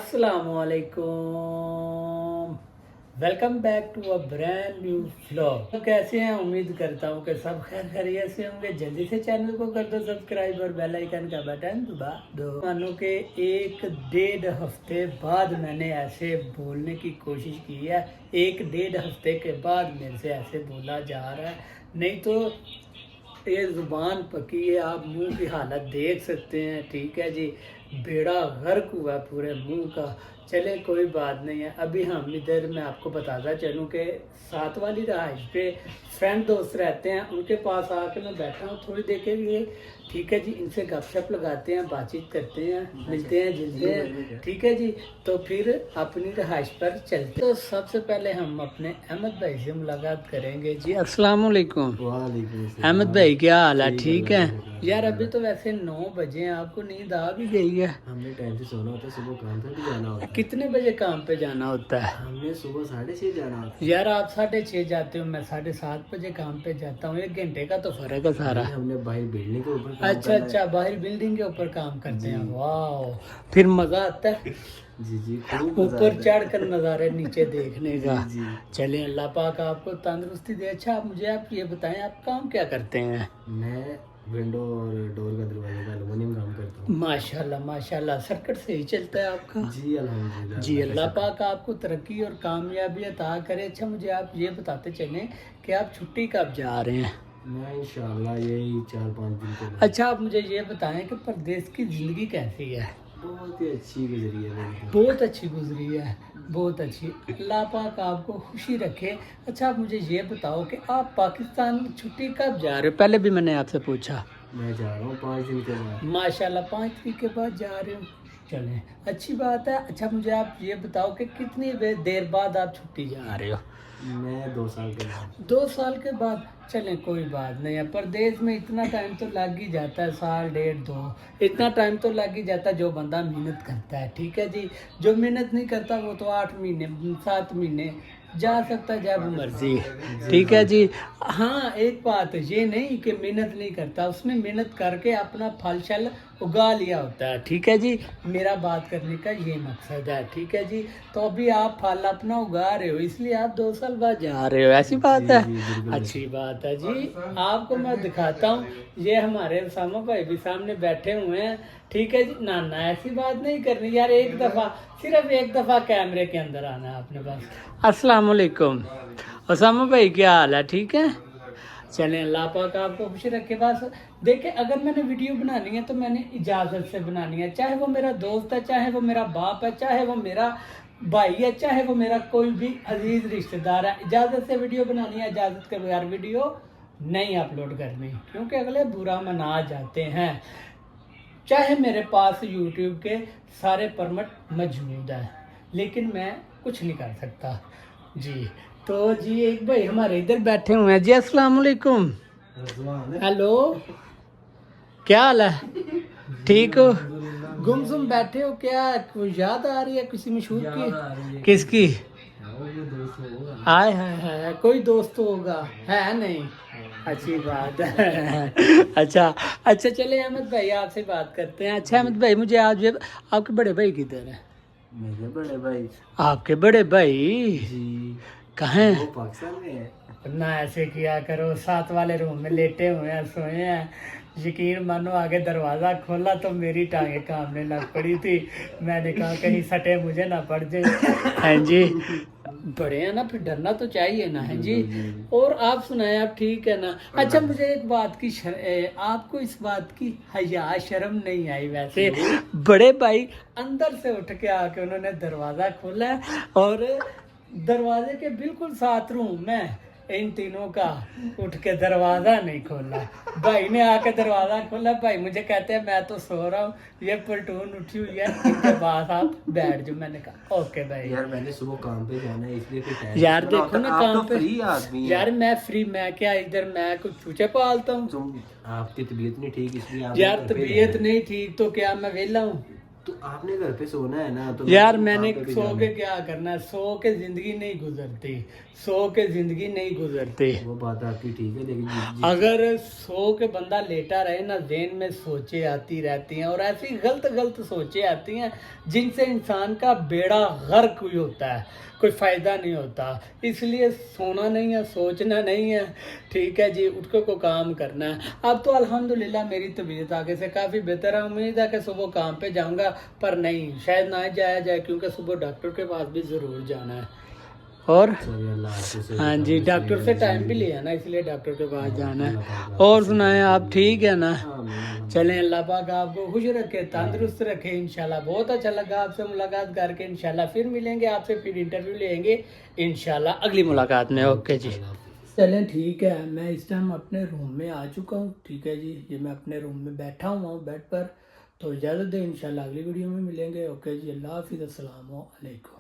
अस्सलामुअलैकुम, welcome back to a brand new vlog. तो कैसे हैं? उम्मीद करता हूँ कि सब खैर खैरियत से होंगे। जल्दी से चैनल को कर दो सब्सक्राइब और बेल आइकन का बटन दबा दो। मानो कि 1-1.5 हफ्ते बाद मैंने ऐसे बोलने की कोशिश की है। 1-1.5 हफ्ते के बाद मेरे से ऐसे बोला जा रहा है, नहीं तो ये ज़ुबान पकी है। आप मुंह की हालत देख सकते हैं। ठीक है जी, बेड़ा गर्क हुआ पूरे मुंह का। चले कोई बात नहीं है। अभी हम इधर मैं आपको बताता चलूँ कि साथ वाली रहाइश पे फ्रेंड दोस्त रहते हैं, उनके पास आके मैं बैठा हूँ थोड़ी देर के लिए। ठीक है जी, इनसे गपशप लगाते हैं, बातचीत करते हैं, मिलते हैं जुलते हैं। ठीक है जी, तो फिर अपनी रहाइश पर चलते हैं। तो सबसे पहले हम अपने अहमद भाई से मुलाकात करेंगे जी। अस्सलाम वालेकुम। अहमद भाई क्या हाल है? ठीक है यार। अभी तो वैसे 9 बजे हैं, आपको नींद आ भी गई है? हमने टाइम से सोना होता है, सुबह काम पे भी जाना होता है। कितने बजे काम पे जाना होता है? हमने सुबह 6:30 जाना होता है। यार आप 6:30 जाते हो, मैं 7:30 बजे काम पे जाता हूँ। 1 घंटे का तो फर्क है सारा। हमने बाहर बिल्डिंग के ऊपर काम अच्छा करना अच्छा, बाहर बिल्डिंग के ऊपर काम करते हैं। वाह, फिर मजा आता है जी जी, खूब मजा ऊपर आता है। चढ़ कर नज़ारे नीचे देखने का। जी। चलिए अल्लाह पाक आपको तंदुरुस्ती दे। अच्छा आप मुझे ये बताएं, आप काम क्या करते हैं? मैं विंडो और डोर का दरवाजे का एल्युमिनियम काम करता हूँ। माशाल्लाह माशाल्लाह, सर्किट सही चलता है आपका? जी अल्हम्दुलिल्लाह। जी, अल्लाह पाक आपको तरक्की और कामयाबी अता करे। अच्छा मुझे आप ये बताते चलें कि आप छुट्टी कब जा रहे हैं? मैं इंशाल्लाह यही 4-5 दिन के बाद। अच्छा आप मुझे ये बताएं कि परदेश की ज़िंदगी कैसी है? बहुत ही अच्छी गुजरी है मेरी। बहुत अच्छी गुजरी है, बहुत अच्छी। अल्लाह पाक आपको खुशी रखे। अच्छा आप मुझे ये बताओ कि आप पाकिस्तान छुट्टी कब जा रहे हो? पहले भी मैंने आपसे पूछा। मैं जा रहा हूँ 5 दिन के बाद। माशाल्लाह 5 दिन के बाद जा रहे हो, चलें अच्छी बात है। अच्छा मुझे आप ये बताओ कि कितनी देर बाद आप छुट्टी जा रहे हो? मैं 2 साल के बाद। 2 साल के बाद? चलें कोई बात नहीं है। परदेश में इतना टाइम तो लग ही जाता है, साल डेढ़ दो, इतना टाइम तो लग ही जाता है जो बंदा मेहनत करता है। ठीक है जी, जो मेहनत नहीं करता वो तो 8 महीने 7 महीने जा सकता है जब मर्जी। ठीक है जी। हाँ एक बात ये नहीं कि मेहनत नहीं करता, उसने मेहनत करके अपना फल शल उगा लिया होता है। ठीक है जी, मेरा बात करने का ये मकसद है। ठीक है जी, तो अभी आप फल अपना उगा रहे हो, इसलिए आप 2 साल बाद जा रहे हो, ऐसी बात है? अच्छी बात है जी। आपको मैं दिखाता हूँ, ये हमारे उसामा भाई भी सामने बैठे हुए हैं। ठीक है जी, ना ना ऐसी बात नहीं करनी यार। एक दफ़ा, सिर्फ एक दफ़ा कैमरे के अंदर आना है आपने बस। अस्सलाम वालेकुम उसामा भाई, क्या हाल है? ठीक है, चलें अल्लाह पाक आपको खुश रखे। बस देखिए, अगर मैंने वीडियो बनानी है तो मैंने इजाज़त से बनानी है, चाहे वो मेरा दोस्त है, चाहे वो मेरा बाप है, चाहे वो मेरा भाई है, चाहे वो मेरा कोई भी अजीज रिश्तेदार है। इजाज़त से वीडियो बनानी है, इजाज़त के बगैर वीडियो नहीं अपलोड करनी, क्योंकि अगले बुरा मना जाते हैं। चाहे मेरे पास यूट्यूब के सारे परमिट मौजूद है, लेकिन मैं कुछ नहीं कर सकता जी। तो जी एक भाई हमारे इधर बैठे हुए हैं जी। अस्सलाम वालेकुम। हेलो, क्या हाल है? ठीक हो? गुमसुम बैठे हो क्या? कोई याद आ रही है किसी मशहूर की? किसकी? हाय हाय हाय, कोई दोस्त तो होगा, है नहीं? अच्छी बात है। अच्छा अच्छा, चले अहमद भाई आपसे बात करते हैं। अच्छा अहमद भाई, मुझे आज आपके बड़े भाई किधर है? मेरे बड़े भाई? आपके बड़े भाई जी कहाँ हैं? वो पाकिस्तान में है। ना ऐसे किया करो, साथ वाले रूम में लेटे हुए हैं, सोए हैं। यकीन मानो आगे दरवाज़ा खोला तो मेरी टांगें कांपने लग पड़ी थी। मैंने कहा कहीं सटे मुझे ना पड़ जाए। हाँ जी, बड़े हैं ना, फिर डरना तो चाहिए ना। है जी। और आप सुनाए, आप ठीक है ना? अच्छा मुझे एक बात की आपको इस बात की हया शर्म नहीं आई वैसे? बड़े भाई अंदर से उठ के आके उन्होंने दरवाज़ा खोला और दरवाजे के बिल्कुल साथ रूम में इन तीनों का उठ के दरवाज़ा नहीं खोला। भाई ने आके दरवाज़ा खोला, भाई मुझे कहते हैं मैं तो सो रहा हूँ, ये प्लेटून उठी हुई है, इनके पास आप बैठ जाओ। मैंने कहा ओके भाई। यार मैंने सुबह काम पे जाना है, इसलिए कोई टाइम यार देखो ना, काम पे फ्री आदमी है। यार मैं फ्री, मैं क्या इधर मैं कुछ चूचे पालता हूँ? तुम आपकी तबीयत नहीं ठीक इसलिए आप यार तबीयत नहीं ठीक तो क्या मैं वेला हूँ? تو آپ نے گھر پہ سونا ہے نا, تو یار میں نے کام پہ بھی سو جانا کے ہے. کیا کرنا ہے, سو کے زندگی نہیں گزرتی, سو کے زندگی نہیں گزرتی. وہ بات آپ کی ٹھیک ہے, لیکن اگر سو کے بندہ لیٹا رہے نا, ذہن میں سوچیں آتی رہتی ہیں, اور ایسی غلط سوچیں آتی ہیں جن سے انسان کا بیڑا غرق ہوئی ہوتا ہے, کوئی فائدہ نہیں ہوتا. اس لیے سونا نہیں ہے, سوچنا نہیں ہے, ٹھیک ہے جی, اٹھ کے کو کام کرنا ہے. اب تو الحمدللہ میری طبیعت آگے سے کافی بہتر ہے, امید ہے کہ صبح کام پہ جاؤں گا, پر نہیں شاید نہ جایا جائے کیونکہ صبح ڈاکٹر کے پاس بھی ضرور جانا ہے. اور چلیے اللہ آپ کو صحت ہاں جی, تندرستی ڈاکٹر سے دے, ٹائم بھی زندگی. لیا نا, اس لیے ڈاکٹر کے پاس جانا اللہ ہے. پاک آپ اور کو سنائیں, صحت آپ ٹھیک ہے نا؟ آمین. چلیں, اللہ پاک آپ کو خوش رکھے, تندرست رکھے انشاءاللہ. بہت اچھا لگا آپ سے ملاقات کر کے. انشاءاللہ پھر ملیں گے آپ سے, پھر انٹرویو لیں گے انشاءاللہ اگلی ملاقات میں. اوکے جی, اللہ حافظ. چلیں ٹھیک ہے. میں اس ٹائم اپنے روم میں آ چکا ہوں, ٹھیک ہے جی, یہ میں اپنے روم میں بیٹھا ہوا ہوں بیڈ پر. تو اجازت دیں, انشاءاللہ اگلی ویڈیو میں ملیں گے. اوکے جی, اللہ حافظ, السلام علیکم.